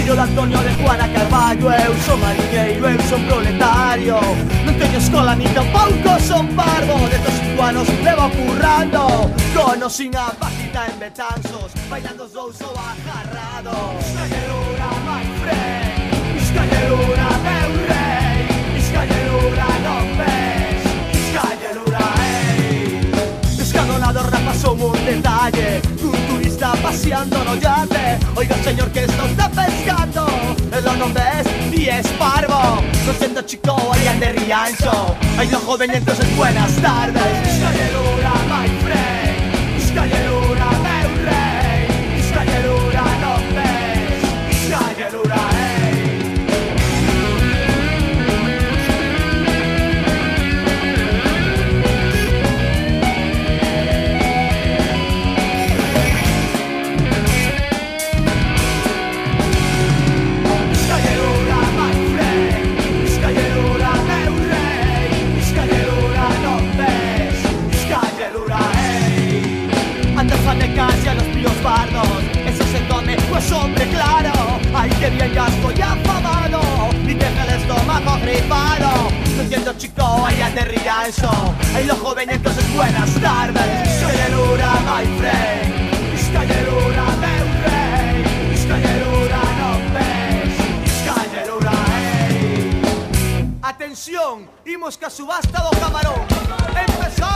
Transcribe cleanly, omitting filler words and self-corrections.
Fillo de Antonio de Juana Carballo, eu son mariñeiro, eu son proletario. Non teño escola ni tampouco son parvo. Destos 5 anos levo currando, cono sin a página en Betanzos, bailando os dous ou agarrados. Escallerura, my friend, escallerura, meu rei, escallerura, non ves, escallerura, Escalonado rapasou un detalle, un turista paseando no yate. Oiga señor, que esto está pescando, lo non ves y es parvo. Lo siento chico, allá de Riancho, ay los jóvenes entonces buenas tardes. Escallerura, my friend, escallerura, meu rei, escallerura, non ves, escallerura, casi a los píos bardos, eso se come, pues hombre claro. Ay, que bien, ya estoy afamado y tengo el estómago gripado. No entiendo chico, allá de Riancho, ay los jóvenes entonces buenas tardes. Escallerura, my friend, escallerura, meu rei, escallerura, non ves, escallerura, Atención, imos ca subasta do camarón. Empezó.